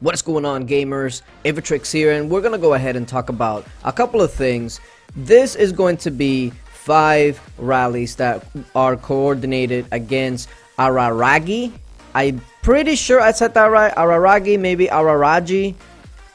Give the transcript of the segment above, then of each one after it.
What's going on, gamers? Aevatrex here, and we're gonna go ahead and talk about a couple of things. This is going to be 5 rallies that are coordinated against Araragi. I'm pretty sure I said that right. Araragi, maybe Araraji.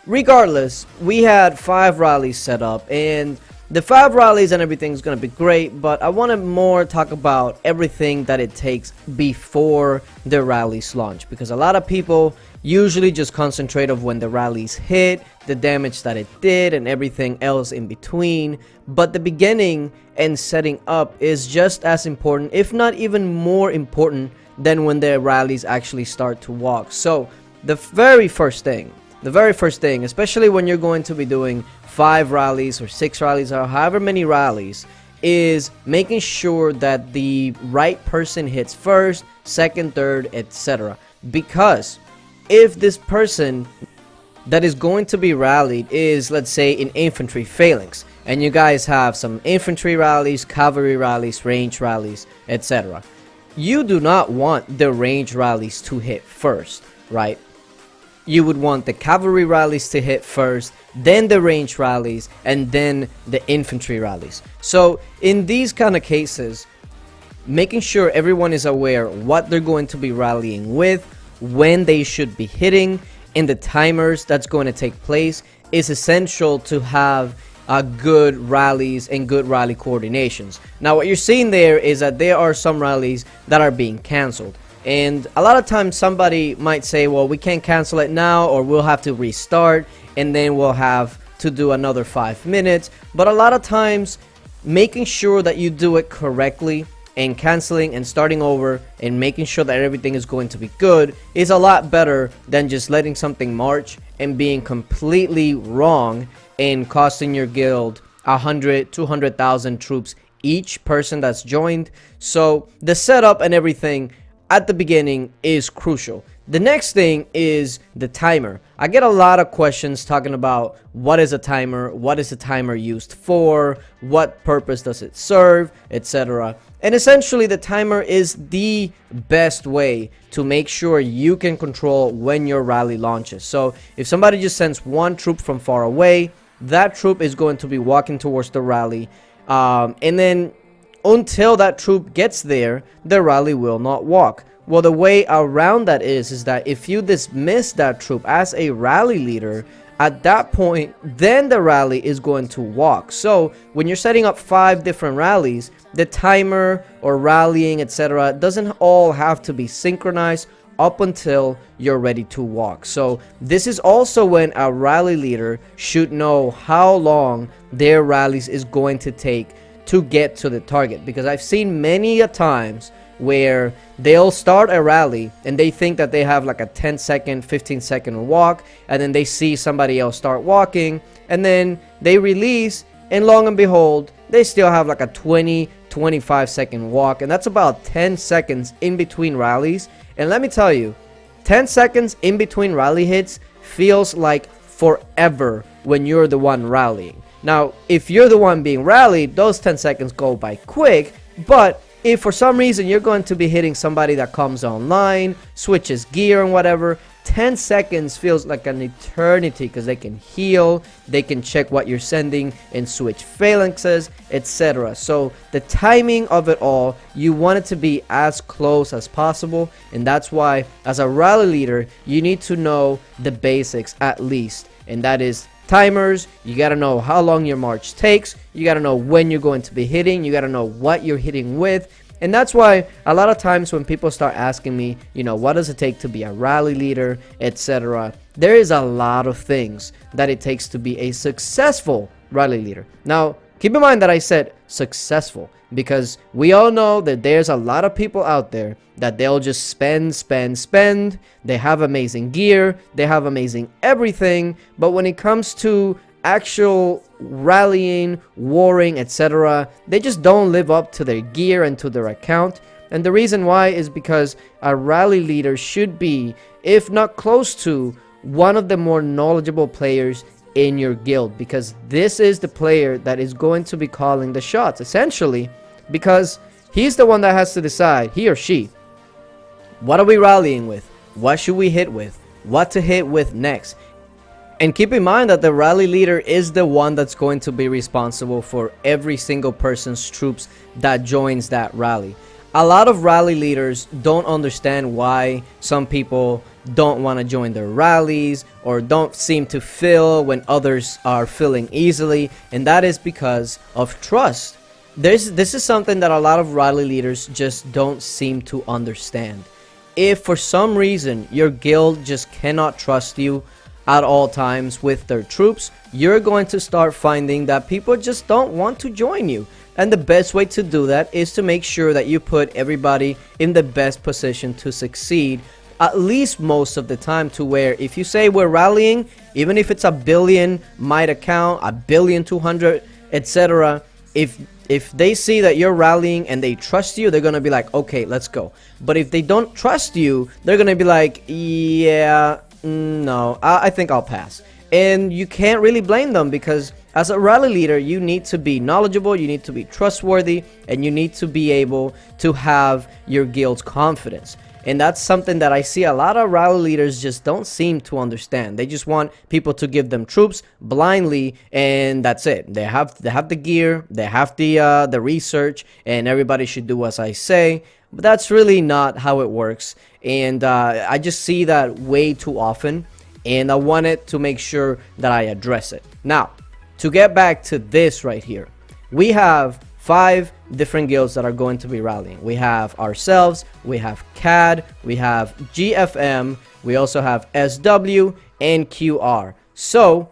Regardless, we had 5 rallies set up, and the 5 rallies and everything is going to be great, but I want to more talk about everything that it takes before the rallies launch, because a lot of people usually just concentrate on when the rallies hit, the damage that it did, and everything else in between. But the beginning and setting up is just as important, if not even more important, than when the rallies actually start to walk. So the very first thing, especially when you're going to be doing 5 rallies or 6 rallies or however many rallies, is making sure that the right person hits first, second, third, etc. Because if this person that is going to be rallied is, let's say, in infantry phalanx, and you guys have some infantry rallies, cavalry rallies, range rallies, etc., you do not want the range rallies to hit first, right? You would want the cavalry rallies to hit first, then the range rallies, and then the infantry rallies. So in these kind of cases, making sure everyone is aware what they're going to be rallying with, when they should be hitting, and the timers that's going to take place is essential to have good rallies and good rally coordinations. Now what you're seeing there is that there are some rallies that are being cancelled. And a lot of times somebody might say, well, we can't cancel it now, or we'll have to restart, and then we'll have to do another 5 minutes. But a lot of times, making sure that you do it correctly and canceling and starting over and making sure that everything is going to be good is a lot better than just letting something march and being completely wrong and costing your guild 100, 200,000 troops each person that's joined. So the setup and everything at the beginning is crucial. The next thing is the timer. I get a lot of questions talking about what is a timer, what is a timer used for, what purpose does it serve, etc. And essentially the timer is the best way to make sure you can control when your rally launches. So if somebody just sends one troop from far away, that troop is going to be walking towards the rally, and then until that troop gets there, the rally will not walk. Well, the way around that is that if you dismiss that troop as a rally leader, at that point, then the rally is going to walk. So when you're setting up 5 different rallies, the timer or rallying, etc., doesn't all have to be synchronized up until you're ready to walk. So this is also when a rally leader should know how long their rallies is going to take to get to the target, because I've seen many a times where they'll start a rally and they think that they have like a 10-second, 15-second walk, and then they see somebody else start walking, and then they release, and long and behold, they still have like a 20-25-second walk, and that's about 10 seconds in between rallies. And let me tell you, 10 seconds in between rally hits feels like forever when you're the one rallying. Now, if you're the one being rallied, those 10 seconds go by quick, but if for some reason you're going to be hitting somebody that comes online, switches gear and whatever, 10 seconds feels like an eternity, because they can heal, they can check what you're sending and switch phalanxes, etc. So the timing of it all, you want it to be as close as possible, and that's why as a rally leader you need to know the basics at least, and that is timers. You got to know how long your march takes, you got to know when you're going to be hitting, you got to know what you're hitting with. And that's why a lot of times when people start asking me, you know, what does it take to be a rally leader, etc., there is a lot of things that it takes to be a successful rally leader. Now, keep in mind that I said successful, because we all know that there's a lot of people out there that they'll just spend. They have amazing gear, they have amazing everything, but when it comes to actual rallying, warring, etc., they just don't live up to their gear and to their account. And the reason why is because a rally leader should be, if not close to, one of the more knowledgeable players in your guild, because this is the player that is going to be calling the shots essentially, because he's the one that has to decide, he or she, what are we rallying with, what should we hit with, what to hit with next. And keep in mind that the rally leader is the one that's going to be responsible for every single person's troops that joins that rally. A lot of rally leaders don't understand why some people don't want to join their rallies or don't seem to fill when others are filling easily, and that is because of trust. This is something that a lot of rally leaders just don't seem to understand. If for some reason your guild just cannot trust you at all times with their troops, you're going to start finding that people just don't want to join you. And the best way to do that is to make sure that you put everybody in the best position to succeed, at least most of the time, to where if you say we're rallying, even if it's a billion might account, a billion 200, etc., if they see that you're rallying and they trust you, they're gonna be like, okay, let's go. But if they don't trust you, they're gonna be like, yeah, no, I think I'll pass. And you can't really blame them, because as a rally leader, you need to be knowledgeable, you need to be trustworthy, and you need to be able to have your guild's confidence. And that's something that I see a lot of rally leaders just don't seem to understand. They just want people to give them troops blindly, and that's it. They have the gear, they have the research, and everybody should do as I say. But that's really not how it works. And I just see that way too often, and I wanted to make sure that I address it. Now, to get back to this right here, we have 5 different guilds that are going to be rallying. We have ourselves, we have CAD, we have GFM, we also have SW and QR. So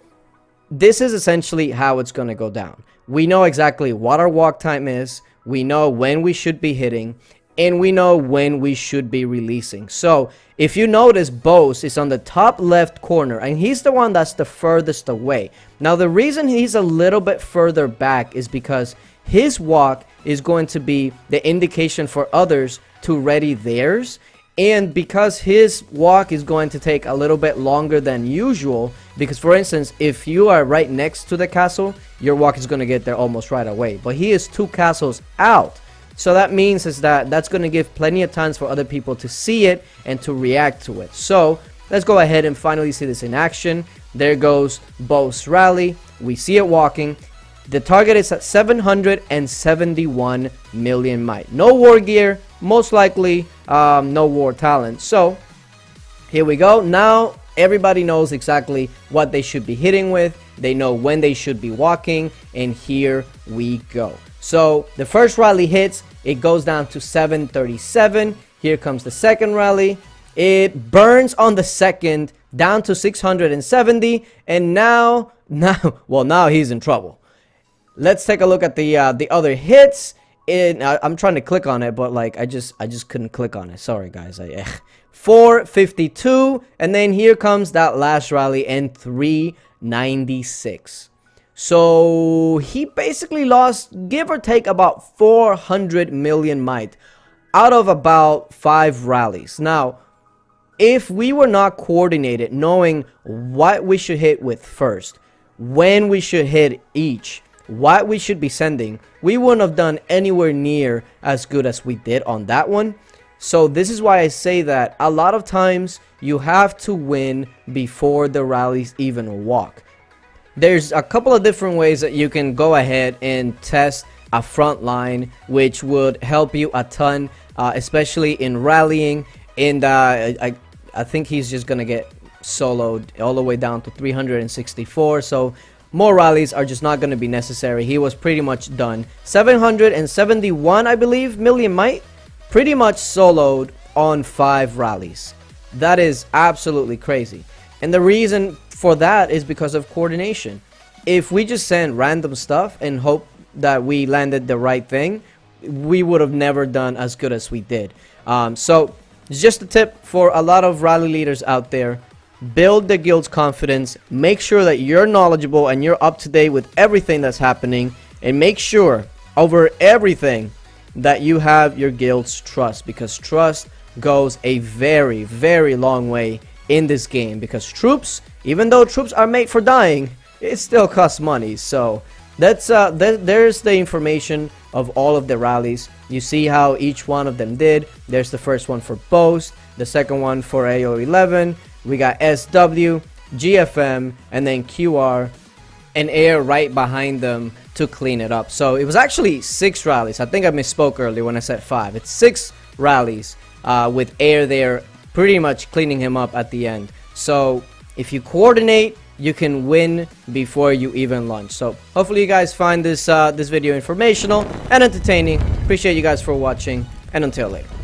this is essentially how it's going to go down. We know exactly what our walk time is, we know when we should be hitting, and we know when we should be releasing. So if you notice, Bose is on the top left corner, and he's the one that's the furthest away. Now the reason he's a little bit further back is because his walk is going to be the indication for others to ready theirs, and because his walk is going to take a little bit longer than usual, because for instance, if you are right next to the castle, your walk is going to get there almost right away, but he is 2 castles out. So that means is that that's going to give plenty of times for other people to see it and to react to it. So let's go ahead and finally see this in action. There goes Bo's rally. We see it walking. The target is at 771 million might. No war gear, most likely no war talent. So here we go. Now everybody knows exactly what they should be hitting with. They know when they should be walking, and here we go. So the first rally hits, it goes down to 737. Here comes the second rally. It burns on the second down to 670, and now he's in trouble. Let's take a look at the other hits. I'm trying to click on it, but like I just couldn't click on it. Sorry guys. 452, and then here comes that last rally and 396. So he basically lost, give or take, about 400 million might out of about 5 rallies. Now, if we were not coordinated, knowing what we should hit with first, when we should hit each, what we should be sending, we wouldn't have done anywhere near as good as we did on that one. So this is why I say that a lot of times you have to win before the rallies even walk. There's a couple of different ways that you can go ahead and test a front line, which would help you a ton, especially in rallying. And I think he's just gonna get soloed all the way down to 364. So more rallies are just not going to be necessary. He was pretty much done. 771, I believe, million might. Pretty much soloed on 5 rallies. That is absolutely crazy. And the reason for that is because of coordination. If we just send random stuff and hope that we landed the right thing, we would have never done as good as we did. So it's just a tip for a lot of rally leaders out there. Build the guild's confidence, make sure that you're knowledgeable and you're up to date with everything that's happening, and make sure over everything that you have your guild's trust, because trust goes a very, very long way in this game. Because troops, even though troops are made for dying, it still costs money. So that's there's the information of all of the rallies. You see how each one of them did. There's the first one for Boast, the second one for AO11, we got SW, GFM, and then QR and Air right behind them to clean it up. So it was actually 6 rallies. I think I misspoke earlier when I said 5. It's 6 rallies with Air there pretty much cleaning him up at the end. So if you coordinate, you can win before you even launch. So hopefully you guys find this this video informational and entertaining. Appreciate you guys for watching, and until later.